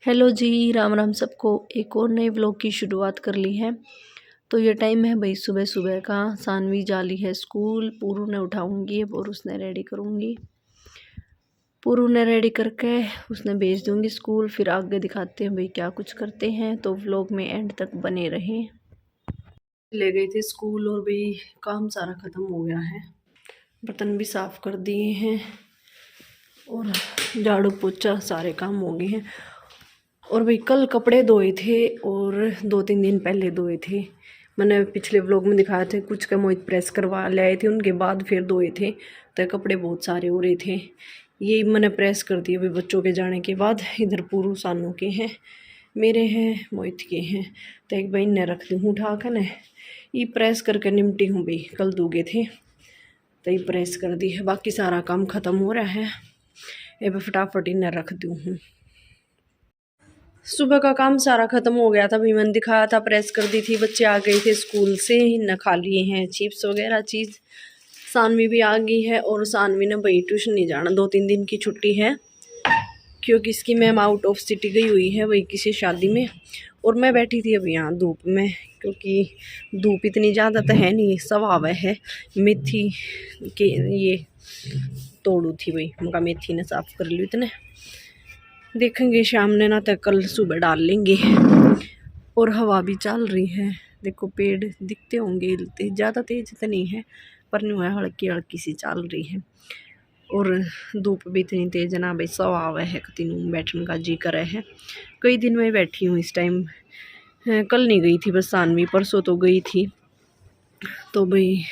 Hello जी, राम राम सबको। एक और नए व्लॉग की शुरुआत कर ली है। तो ये टाइम है भाई सुबह सुबह का। सानवी जाली है स्कूल, पूरू ने उठाऊंगी और उसने रेडी करूंगी। पूरू ने रेडी करके उसने भेज दूंगी स्कूल। फिर आगे दिखाते हैं भाई क्या कुछ करते हैं, तो व्लॉग में एंड तक बने रहें। ले गए थे स्कूल और भाई काम सारा ख़त्म हो गया है। बर्तन भी साफ़ कर दिए हैं और झाड़ू पोछा सारे काम हो गए हैं। और भाई कल कपड़े धोए थे और 2-3 दिन पहले धोए थे। मैंने पिछले व्लॉग में दिखाया था, कुछ का मोहित प्रेस करवा ले आए थे, उनके बाद फिर धोए थे। तो कपड़े बहुत सारे हो रहे थे, ये मैंने प्रेस कर दिए भाई बच्चों के जाने के बाद। इधर पूरू सानू के हैं, मेरे हैं, मोहित के हैं। तो एक भाई ने रख दी हूँ उठा कर न, ये प्रेस करके निमटी हूँ भाई, कल दूगे थे तो ये प्रेस कर दी है। बाकी सारा काम ख़त्म हो रहा है, ये फटाफट इन्हें रख दूँ हूँ। सुबह का काम सारा ख़त्म हो गया था भाई, मैंने दिखाया था, प्रेस कर दी थी। बच्चे आ गए थे स्कूल से, न खा लिए हैं चिप्स वगैरह चीज़। सानवी भी आ गई है और सानवी ने भाई ट्यूशन नहीं जाना, 2-3 दिन की छुट्टी है क्योंकि इसकी मैम आउट ऑफ सिटी गई हुई है वही किसी शादी में। और मैं बैठी थी अभी यहाँ धूप में, क्योंकि धूप इतनी ज़्यादा तो है नहीं, सवाव है। मेथी के ये तोड़ू थी भाई, मका मेथी ने साफ़ कर ली इतने। देखेंगे शाम ने ना तो कल सुबह डाल लेंगे। और हवा भी चल रही है, देखो पेड़ दिखते होंगे, ज़्यादा तेज तो नहीं है पर नहीं है, हल्की हल्की सी चल रही है। और धूप भी इतनी तेज ना भाई, सवाव है कतीनू बैठने का जी करे है। कई दिन में बैठी हूँ इस टाइम, कल नहीं गई थी बस सानवी, परसों तो गई थी। तो भाई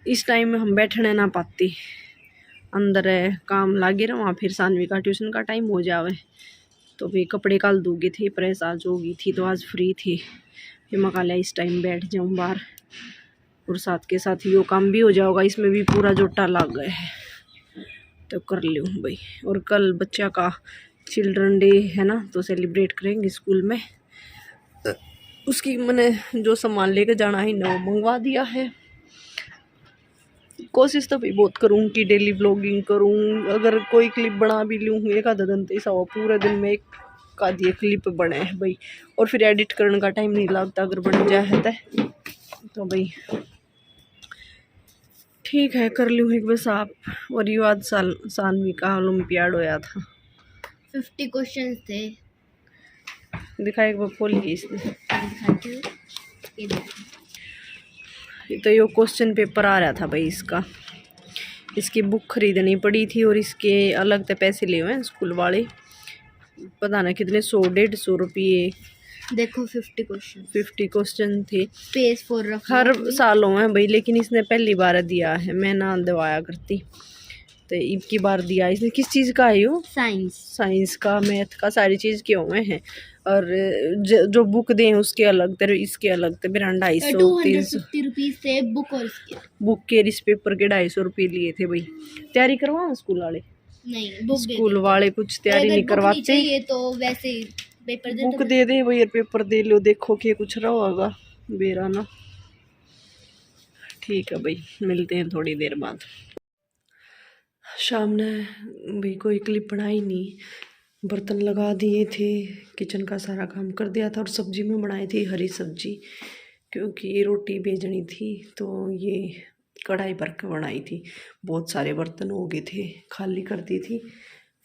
इस टाइम में हम बैठने ना पाती, अंदर है काम लागे रहा, फिर सानवी का ट्यूशन का टाइम हो जावे। तो भाई कपड़े कल दूगे थे, प्रेस आज होगी थी तो आज फ्री थी। फिर मकाला इस टाइम बैठ जाऊँ बाहर, और साथ के साथ यो काम भी हो जाएगा, इसमें भी पूरा जोटा लग गया है तो कर लूँ भाई। और कल बच्चा का चिल्ड्रन डे है ना, तो सेलिब्रेट करेंगे स्कूल में। उसकी मैंने जो सामान लेकर जाना है ना वो मंगवा दिया है। कोशिश तो भी बहुत करूँ कि डेली व्लॉगिंग करूँ, अगर कोई क्लिप बना भी लूँ एक आधा दिन तो ऐसा हो पूरे दिन में एक आधी क्लिप बने है भाई। और फिर एडिट करने का टाइम नहीं लगता अगर बन जाए तो भाई ठीक है, कर लूँ एक बस आप। और ये आज सानवी का ओलंपियाड होया था, 50 क्वेश्चन थे। दिखाई एक बार खोलिए इसने, तो ये क्वेश्चन पेपर आ रहा था भाई इसका। इसकी बुक खरीदनी पड़ी थी और इसके अलग से पैसे लिए हुए हैं स्कूल वाले, पता ना कितने, 100-150 रुपये। देखो 50 क्वेश्चन थे, स्पेस फॉर हर सालों में भाई, लेकिन इसने पहली बार दिया है, मैं ना दवाया करती तो इनकी बार दिया इसने। किस चीज़ का है यो? साइंस का, मैथ का, सारी चीज़ के हुए हैं। और जो बुक दें उसके अलग थे, इसके अलग थे। मेरा 250-300 रुपीज थे बुक, और बुक के इस पेपर के 250 रुपये लिए थे भाई। तैयारी करवाओ स्कूल वाले? नहीं, स्कूल वाले कुछ तैयारी नहीं करवाते, ये तो वैसे ही पेपर दे, बुक दे दे भाई, पेपर दे लो, देखो कि कुछ रहा होगा बेरा ना। ठीक है भाई, मिलते हैं थोड़ी देर बाद। शाम ने भाई कोई क्लिप बनाई नहीं, बर्तन लगा दिए थे, किचन का सारा काम कर दिया था। और सब्जी में बनाई थी हरी सब्जी, क्योंकि रोटी भेजनी थी तो ये कढ़ाई भर के बनाई थी। बहुत सारे बर्तन हो गए थे, खाली कर दी थी।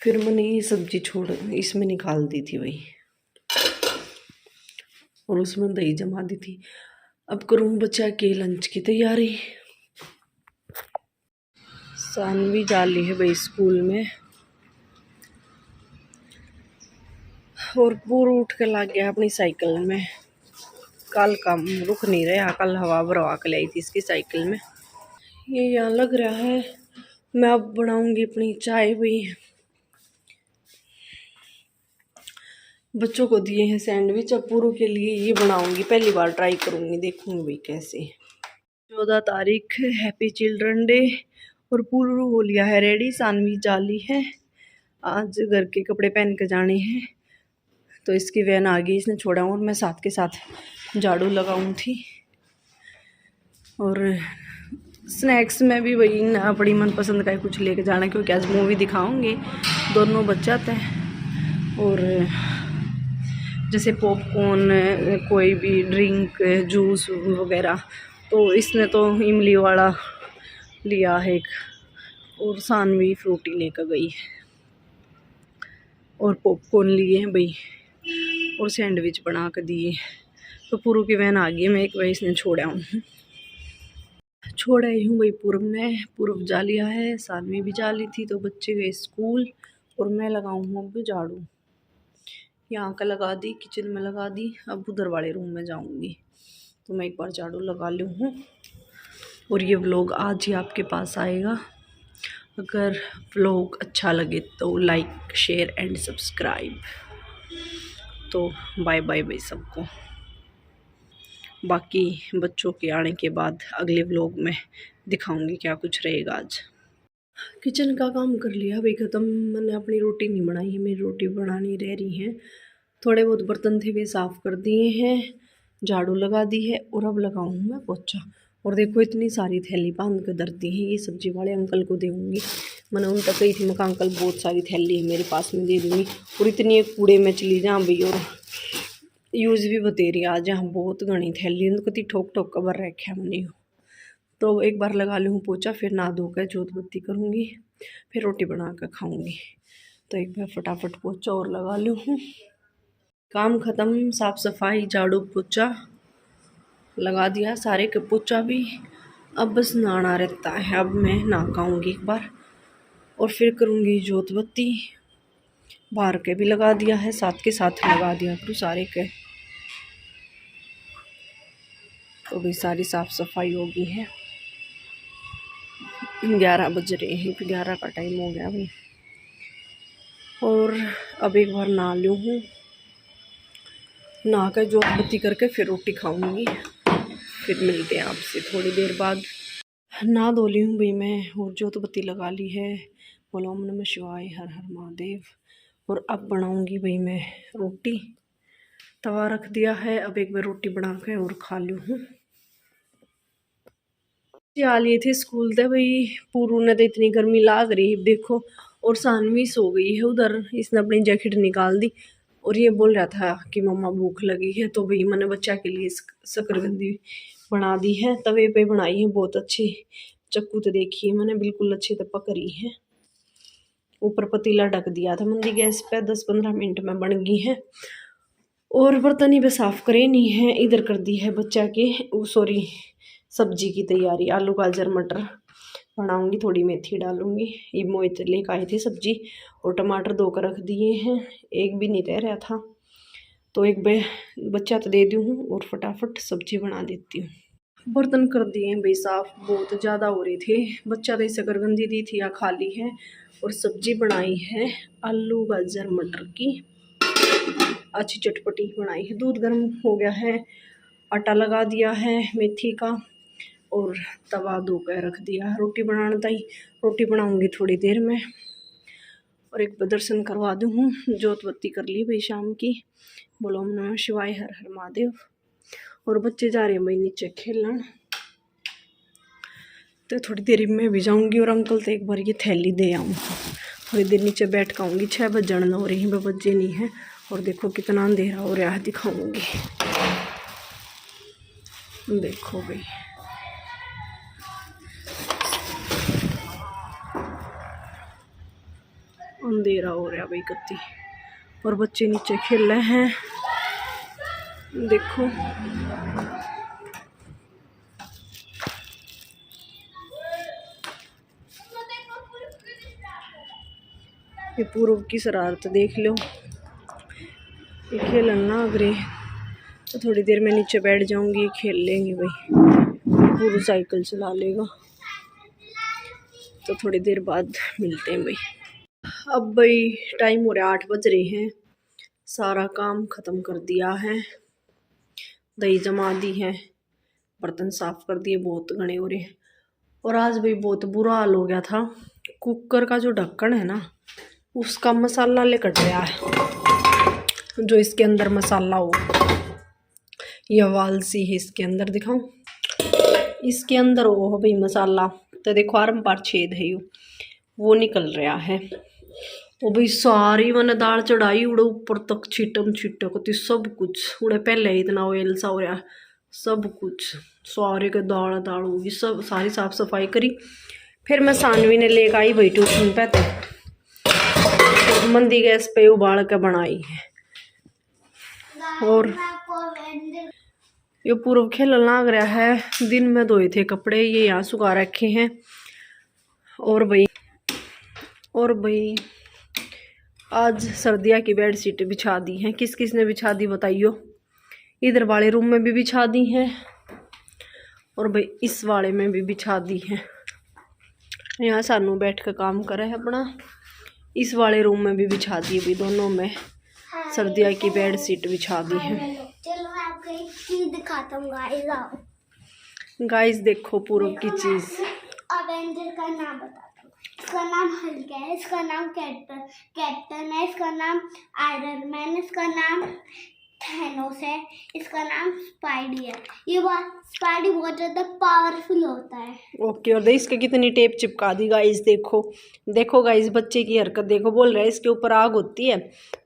फिर मैंने ये सब्जी छोड़ इसमें निकाल दी थी भाई, और उसमें दही जमा दी थी। अब करूँ बच्चा के लंच की तैयारी। सानवी जाली है भाई स्कूल में, और पूरा उठ के लग गया अपनी साइकिल में। कल काम रुक नहीं रहा, कल हवा भरवा के लाई थी इसकी साइकिल में। ये यहाँ लग रहा है, मैं अब बनाऊंगी अपनी चाय भाई। बच्चों को दिए हैं सैंडविच, अब पूरों के लिए ये बनाऊंगी, पहली बार ट्राई करूंगी, देखूंगी भाई कैसे। 14 तारीख हैप्पी चिल्ड्रन डे, और पूरू हो लिया है रेडी। सानवी जाली है, आज घर के कपड़े पहन के जाने हैं तो इसकी वैन आ गई, इसने छोड़ा और मैं साथ के साथ झाड़ू लगाऊँ थी। और स्नैक्स में भी वही अपनी मनपसंद का कुछ लेके जाना, क्योंकि आज मूवी दिखाऊंगे, दोनों बच्चे आते हैं और जैसे पॉपकॉर्न, कोई भी ड्रिंक, जूस वगैरह। तो इसने तो इमली वाला लिया है एक, और सानवी फ्रूटी लेकर गई है, और पॉपकॉर्न लिए हैं भाई, और सैंडविच बना कर दिए। तो पूर्व की वैन आ गई है, मैं एक बार इसने छोड़ा हूँ भाई। पूर्व जा लिया है, सानवी भी जा ली थी। तो बच्चे गए स्कूल और मैं लगाऊँ अब झाड़ू। यहाँ का लगा दी, किचन में लगा दी, अब उधर वाले रूम में जाऊँगी। तो मैं एक बार झाड़ू लगा लूँ हूँ। और ये व्लॉग आज ही आपके पास आएगा। अगर व्लॉग अच्छा लगे तो लाइक, शेयर एंड सब्सक्राइब। तो बाय बाय भाई सबको। बाकी बच्चों के आने के बाद अगले व्लॉग में दिखाऊंगी क्या कुछ रहेगा। आज किचन का काम कर लिया भाई ख़त्म। मैंने अपनी रोटी नहीं बनाई है, मेरी रोटी बनानी रह रही है। थोड़े बहुत बर्तन थे वे साफ़ कर दिए हैं, झाड़ू लगा दी है, और अब लगाऊँ मैं पोछा। और देखो इतनी सारी थैली बांध कर धर दी है, ये सब्जी वाले अंकल को दूँगी। मैंने उन तक कही थी, मैं अंकल बहुत सारी थैली है मेरे पास में, दे दूँगी। और इतनी कूड़े में चली जाऊँ भाई, और यूज़ भी बतेरी आज यहाँ बहुत घनी थैली, कति ठोक ठोक कर भर रखा मैंने। तो एक बार लगा लूँ पोछा, फिर नहा धोकर जोत बत्ती करूँगी, फिर रोटी बना कर खाऊँगी। तो एक बार फटाफट पोछा और लगा लूँ। काम ख़त्म, साफ़ सफाई, झाड़ू पोछा लगा दिया सारे के, पोछा भी। अब बस नहाना रहता है। अब मैं नहा आऊँगी एक बार, और फिर करूँगी जोत बत्ती। बाहर के भी लगा दिया है, साथ के साथ लगा दिया करूँ सारे के। तो भी सारी साफ़ सफाई हो गई है। 11 बज रहे हैं, 11 का टाइम हो गया भाई। और अब एक बार नहा लूँ हूँ, नहा कर जोत बत्ती करके फिर रोटी खाऊंगी। फिर मिलते हैं आपसे थोड़ी देर बाद। नहा धो ली हूँ भाई मैं, और जोत बत्ती लगा ली है। बोलो ओम नमः शिवाय, हर हर महादेव। और अब बनाऊंगी भाई मैं रोटी, तवा रख दिया है। अब एक बार रोटी बना के और खा लूँ हूँ। आ लिए थे स्कूल थे भाई, पूरू ने तो इतनी गर्मी लाग रही देखो। और सानवी सो गई है उधर, इसने अपनी जैकेट निकाल दी। और ये बोल रहा था कि मम्मा भूख लगी है। तो भाई मैंने बच्चा के लिए शकरकंदी बना दी है, तवे पे बनाई है, बहुत अच्छी। चक्कू तो देखिए मैंने, बिल्कुल अच्छी तो पक रही है। ऊपर पतीला ढक दिया था मंदी गैस पे, 10-15 मिनट में बन गई है। और बर्तन ही पे साफ करे नहीं है। इधर कर दी है बच्चा के सॉरी सब्जी की तैयारी, आलू गाजर मटर बनाऊंगी, थोड़ी मेथी डालूंगी। ये मोहित लेकर आए थे सब्जी, और टमाटर धो कर रख दिए हैं, एक भी नहीं तैर रहा था। तो एक बच्चा तो दे दूँ हूँ, और फटाफट सब्जी बना देती हूँ। बर्तन कर दिए हैं भाई साफ, बहुत ज़्यादा हो रहे थे। बच्चा तो शकरकंदी दी थी या खा ली है। और सब्जी बनाई है आलू गाजर मटर की, अच्छी चटपटी बनाई है। दूध गर्म हो गया है, आटा लगा दिया है मेथी का, और तवा धो कर रख दिया। रोटी बनाना था ही, रोटी बनाऊंगी थोड़ी देर में। और एक दर्शन करवा दूँ हूँ, जोत बत्ती कर ली भाई शाम की। बोलो ओम नमः शिवाय, हर हर महादेव। और बच्चे जा रहे हैं भाई नीचे खेलना। तो थोड़ी देर में भी जाऊँगी, और अंकल तो एक बार ये थैली दे आऊँ। थोड़ी देर नीचे बैठ के आऊँगी, 6 बजन हो रही है, बजे नहीं है। और देखो कितना अंधेरा हो रहा है, दिखाऊँगी। देखो भाई अंधेरा हो रहा भाई कत्ती। और बच्चे नीचे खेल रहे हैं, देखो। ये पूर्व की शरारत देख लो, ये खेलन ना अगरे। तो थोड़ी देर में नीचे बैठ जाऊंगी, खेल लेंगे भाई। पूर्व साइकिल चला लेगा। तो थोड़ी देर बाद मिलते हैं भाई। अब भाई टाइम हो रहा है, 8 बज रहे हैं। सारा काम ख़त्म कर दिया है, दही जमा दी है, बर्तन साफ़ कर दिए, बहुत घने हो रहे हैं। और आज भाई बहुत बुरा हाल हो गया था। कुकर का जो ढक्कन है ना, उसका मसाला ले कट गया है। जो इसके अंदर मसाला हो, यह वाल सी है इसके अंदर, दिखाऊं इसके अंदर हो भाई मसाला। तो देखो आरम पार छेद है, वो निकल रहा है। वो भाई सारी मैंने दाल चढ़ाई उड़े ऊपर तक छिटम छिटकती सब कुछ उड़े पहले ही इतना ऑयल सा हो रहा सब कुछ सारे के दाल दाल होगी सब सारी साफ सफाई करी। फिर मैं सानवी ने लेकर आई भाई ट्यूशन पे तो मंदी गैस पे उबाल के बनाई है। और ये पूर्व खेलने लग रहा है। दिन में धोए थे कपड़े ये यहाँ सुखा रखे हैं। और भाई आज सर्दिया की बेडशीट बिछा दी हैं। किस किस ने बिछा दी बताइयो। इधर वाले रूम में भी बिछा दी हैं और भाई इस वाले में भी बिछा दी हैं। यहाँ सानू बैठ कर काम करे है अपना। इस वाले रूम में भी बिछा दी भी दोनों में सर्दिया की बेडशीट बिछा दी है। चलो मैं आपको एक चीज दिखाता हूँ गाइस देखो पूर्व की चीज। अवेंजर का नाम बताता हूँ। इसका नाम हल्क है, इसका नाम कैप्टन है, इसका नाम आयरन मैन, इसका नाम थैनोस है, इसका नाम स्पाइडी है। ये स्पाइडी बहुत ज्यादा पावरफुल होता है। ओके और इसके कितनी टेप चिपका दी गाइस। देखो गाइस बच्चे की हरकत देखो। बोल रहे हैं इसके ऊपर आग होती है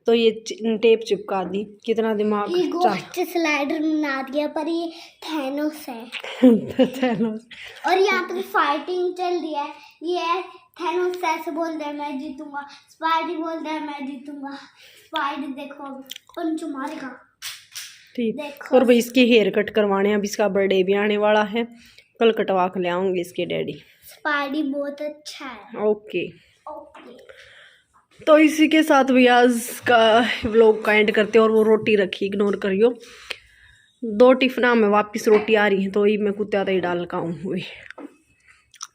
तो ये टेप चिपका दी। कितना दिमाग। ये गोश्त स्लाइडर बना दिया पर ये थैनोस है। थैनोस। और यहाँ पर फाइटिंग चल रही है। ये थैनोस ऐसे बोल रहा है मैं जीतूंगा, स्पाइडी बोल रहा है मैं जीतूंगा। स्पाइडी देखो पंच मारेगा। ठीक। और भाई इसकी हेयर कट करवाने अब इसका बर्थडे भी आने वाला है। कल कटवा के ले आऊंगी इसके डैडी। स्पाइडी बहुत अच्छा है। ओके तो इसी के साथ भी आज का व्लॉग का एंड करते हैं। और वो रोटी रखी इग्नोर करियो। 2 टिफिना में वापस रोटी आ रही है तो ही मैं कुत्ता ही डाल का हुई।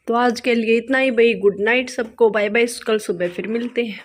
तो आज के लिए इतना ही भाई। गुड नाइट सबको। Bye bye. कल सुबह फिर मिलते हैं।